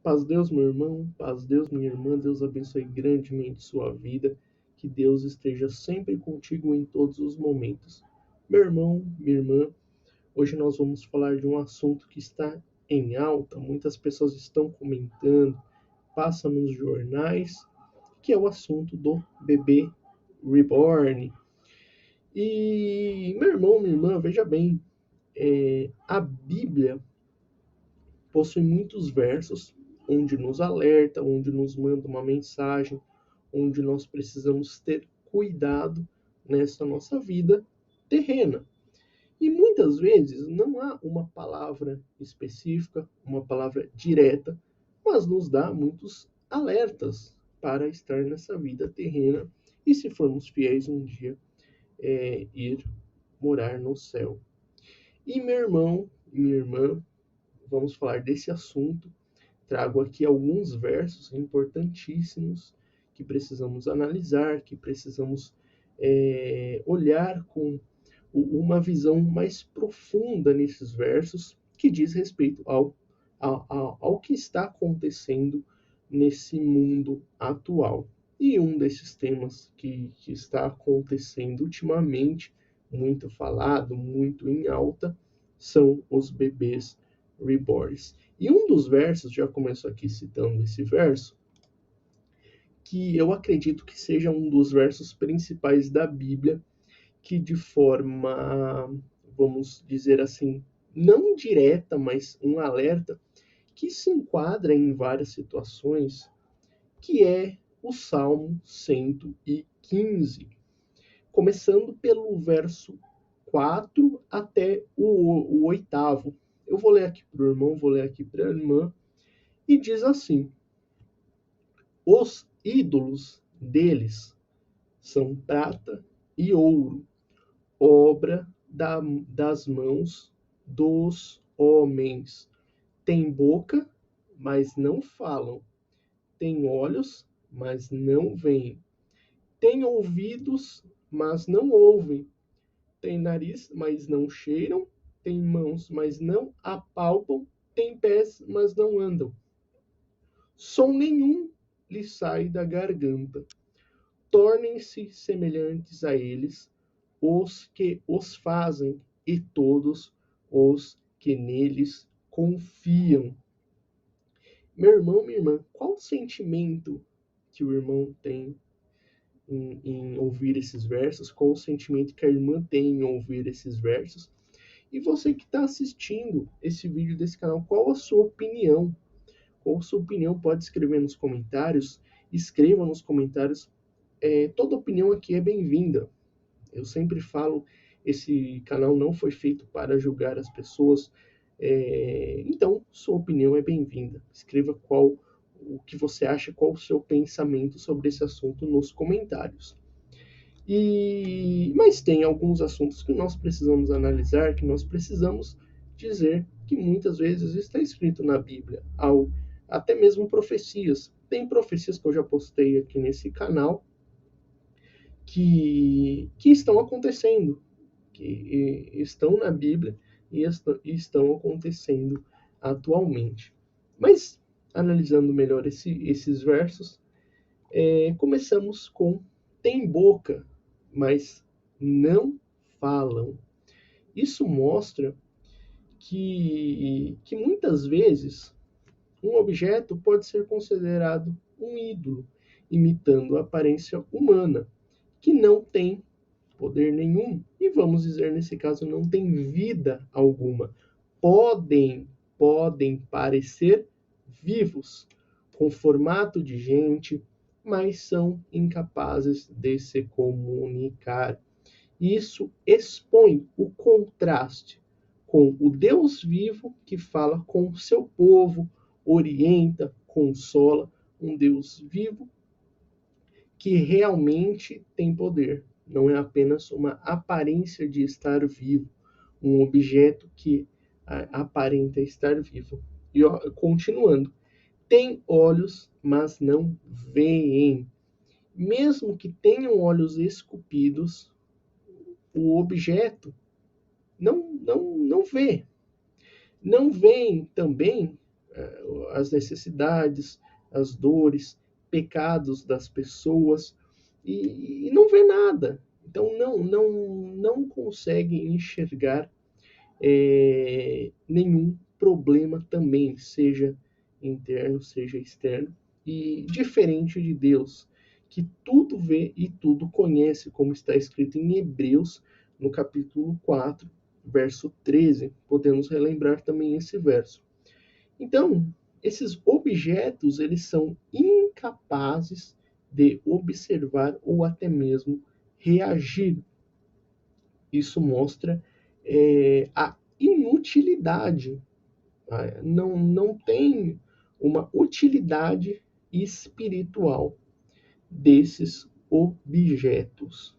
Paz Deus, meu irmão, paz Deus, minha irmã, Deus abençoe grandemente sua vida, que Deus esteja sempre contigo em todos os momentos. Meu irmão, minha irmã, hoje nós vamos falar de um assunto que está em alta, muitas pessoas estão comentando, passa nos jornais, que é o assunto do bebê reborn. E, meu irmão, minha irmã, veja bem, a Bíblia possui muitos versos onde nos alerta, onde nos manda uma mensagem, onde nós precisamos ter cuidado nessa nossa vida terrena. E muitas vezes não há uma palavra específica, uma palavra direta, mas nos dá muitos alertas para estar nessa vida terrena e, se formos fiéis um dia, ir morar no céu. E meu irmão, minha irmã, vamos falar desse assunto. Trago aqui alguns versos importantíssimos que precisamos analisar, que precisamos olhar com uma visão mais profunda nesses versos, que diz respeito ao que está acontecendo nesse mundo atual. E um desses temas que está acontecendo ultimamente, muito falado, muito em alta, são os bebês reborns. E um dos versos, já começo aqui citando esse verso, que eu acredito que seja um dos versos principais da Bíblia, que de forma, vamos dizer assim, não direta, mas um alerta, que se enquadra em várias situações, que é o Salmo 115, começando pelo verso 4 até o oitavo. Eu vou ler aqui para o irmão, vou ler aqui para a irmã, e diz assim: os ídolos deles são prata e ouro, obra das mãos dos homens. Tem boca, mas não falam. Tem olhos, mas não veem. Tem ouvidos, mas não ouvem. Tem nariz, mas não cheiram. Tem mãos, mas não apalpam. Tem pés, mas não andam. Som nenhum lhe sai da garganta. Tornem-se semelhantes a eles os que os fazem e todos os que neles confiam. Meu irmão, minha irmã, qual o sentimento que o irmão tem em ouvir esses versos? Qual o sentimento que a irmã tem em ouvir esses versos? E você que está assistindo esse vídeo desse canal, qual a sua opinião? Qual a sua opinião? Pode escrever nos comentários. Escreva nos comentários. Toda opinião aqui é bem-vinda. Eu sempre falo, esse canal não foi feito para julgar as pessoas. Então, sua opinião é bem-vinda. Escreva o que você acha, qual o seu pensamento sobre esse assunto nos comentários. Mas tem alguns assuntos que nós precisamos analisar, que nós precisamos dizer que muitas vezes está escrito na Bíblia, até mesmo profecias. Tem profecias que eu já postei aqui nesse canal que estão acontecendo, que estão na Bíblia e estão acontecendo atualmente. Mas, analisando melhor esses versos, começamos com: tem boca, mas não falam. Isso mostra que muitas vezes um objeto pode ser considerado um ídolo, imitando a aparência humana, que não tem poder nenhum, e vamos dizer nesse caso, não tem vida alguma. Podem parecer vivos, com formato de gente, mas são incapazes de se comunicar. Isso expõe o contraste com o Deus vivo que fala com o seu povo, orienta, consola, um Deus vivo que realmente tem poder. Não é apenas uma aparência de estar vivo, um objeto que aparenta estar vivo. E continuando, tem olhos, mas não veem. Mesmo que tenham olhos esculpidos, o objeto não vê. Não veem também as necessidades, as dores, pecados das pessoas e não vê nada. Então não consegue enxergar nenhum problema também, seja interno, seja externo, e diferente de Deus, que tudo vê e tudo conhece, como está escrito em Hebreus, no capítulo 4, verso 13. Podemos relembrar também esse verso. Então, esses objetos, eles são incapazes de observar ou até mesmo reagir. Isso mostra a inutilidade. Não tem uma utilidade espiritual desses objetos.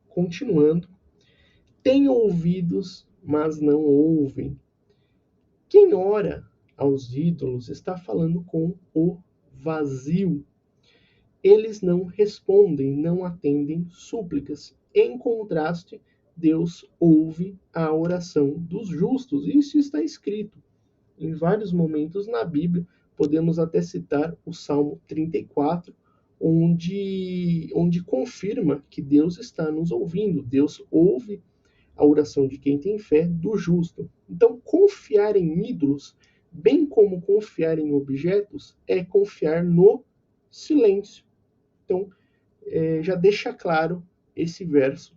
Continuando, tem ouvidos, mas não ouvem. Quem ora aos ídolos está falando com o vazio. Eles não respondem, não atendem súplicas. Em contraste, Deus ouve a oração dos justos. Isso está escrito em vários momentos na Bíblia. Podemos até citar o Salmo 34, onde confirma que Deus está nos ouvindo. Deus ouve a oração de quem tem fé, do justo. Então, confiar em ídolos, bem como confiar em objetos, é confiar no silêncio. Então, já deixa claro esse verso.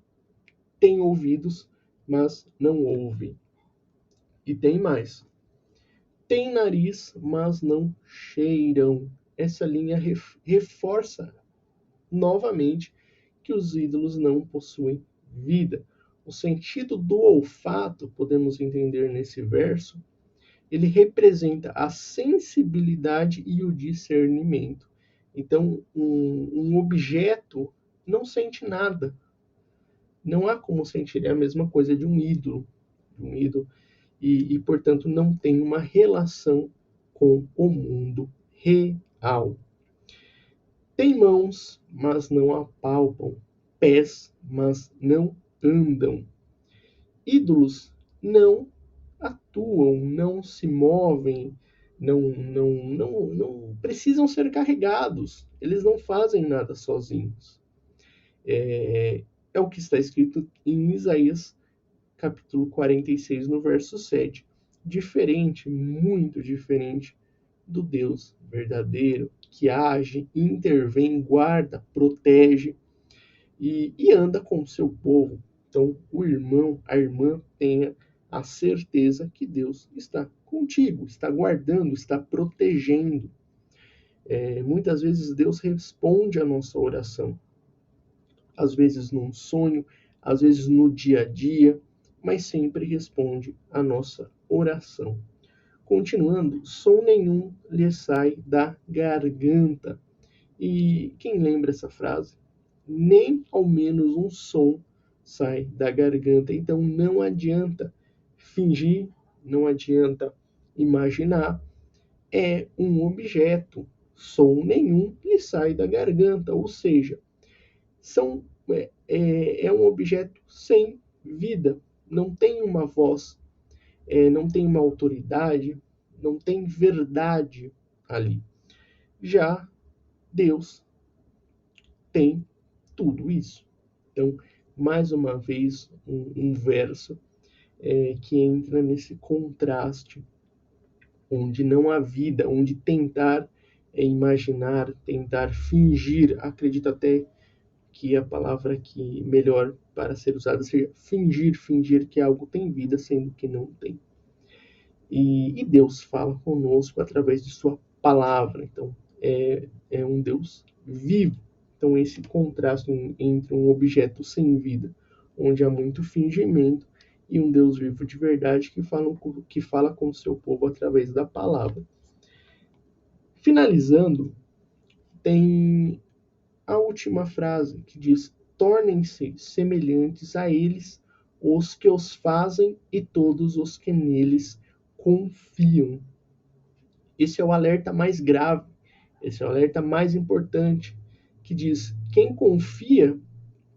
Tem ouvidos, mas não ouve. E tem mais. Tem nariz, mas não cheiram. Essa linha reforça novamente que os ídolos não possuem vida. O sentido do olfato, podemos entender nesse verso, ele representa a sensibilidade e o discernimento. Então, um objeto não sente nada. Não há como sentir a mesma coisa de um ídolo. Portanto, não tem uma relação com o mundo real. Tem mãos, mas não apalpam. Pés, mas não andam. Ídolos não atuam, não se movem, não precisam ser carregados. Eles não fazem nada sozinhos. É o que está escrito em Isaías, capítulo 46, no verso 7. Diferente, muito diferente do Deus verdadeiro, que age, intervém, guarda, protege e anda com o seu povo. Então, o irmão, a irmã, tenha a certeza que Deus está contigo, está guardando, está protegendo. Muitas vezes Deus responde a nossa oração, às vezes num sonho, às vezes no dia a dia, mas sempre responde a nossa oração. Continuando, som nenhum lhe sai da garganta. E quem lembra essa frase? Nem ao menos um som sai da garganta. Então não adianta fingir, não adianta imaginar. É um objeto. Som nenhum lhe sai da garganta. Ou seja, é um objeto sem vida. Não tem uma voz, não tem uma autoridade, não tem verdade ali. Já Deus tem tudo isso. Então, mais uma vez, um verso que entra nesse contraste, onde não há vida, onde tentar imaginar, tentar fingir, acredito até que a palavra que melhor para ser usada seja fingir que algo tem vida, sendo que não tem. E Deus fala conosco através de sua palavra. Então, é um Deus vivo. Então, esse contraste entre um objeto sem vida, onde há muito fingimento, e um Deus vivo de verdade que fala com o seu povo através da palavra. Finalizando, tem a última frase que diz: tornem-se semelhantes a eles os que os fazem e todos os que neles confiam. Esse é o alerta mais grave, esse é o alerta mais importante, que diz: quem confia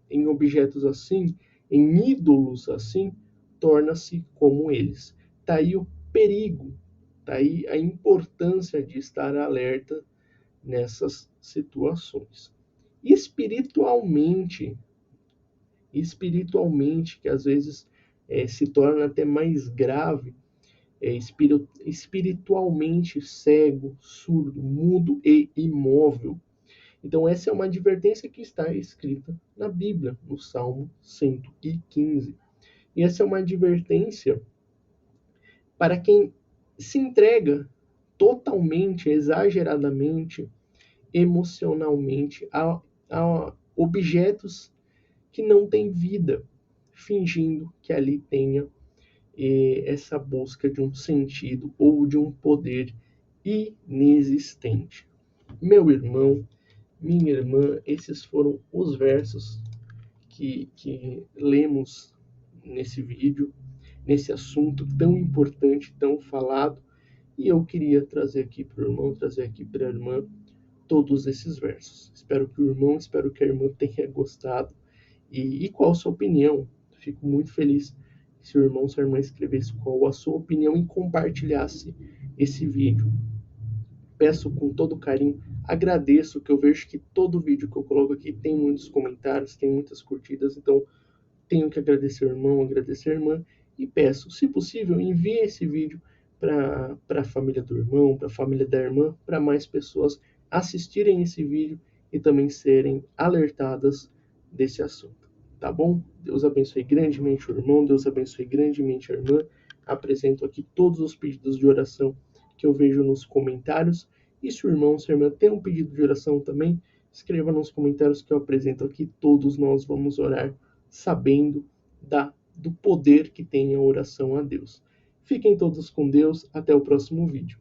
em objetos assim, em ídolos assim, torna-se como eles. Está aí o perigo Tá aí a importância de estar alerta nessas situações. Espiritualmente, que às vezes se torna até mais grave, espiritualmente cego, surdo, mudo e imóvel. Então, essa é uma advertência que está escrita na Bíblia, no Salmo 115. E essa é uma advertência para quem se entrega totalmente, exageradamente, emocionalmente a objetos que não têm vida, fingindo que ali tenha essa busca de um sentido ou de um poder inexistente. Meu irmão, minha irmã, esses foram os versos que lemos nesse vídeo, nesse assunto tão importante, tão falado, e eu queria trazer aqui para o irmão, trazer aqui para a irmã todos esses versos. Espero que o irmão, espero que a irmã tenha gostado. E qual a sua opinião? Fico muito feliz se o irmão, se a irmã escrevesse qual a sua opinião e compartilhasse esse vídeo. Peço com todo carinho, agradeço, que eu vejo que todo vídeo que eu coloco aqui tem muitos comentários, tem muitas curtidas, então tenho que agradecer o irmão, agradecer a irmã, e peço, se possível, envie esse vídeo para a família do irmão, para a família da irmã, para mais pessoas assistirem esse vídeo e também serem alertadas desse assunto. Tá bom? Deus abençoe grandemente o irmão, Deus abençoe grandemente a irmã. Apresento aqui todos os pedidos de oração que eu vejo nos comentários. E se o irmão, se a irmã tem um pedido de oração também, escreva nos comentários que eu apresento aqui. Todos nós vamos orar sabendo do poder que tem a oração a Deus. Fiquem todos com Deus. Até o próximo vídeo.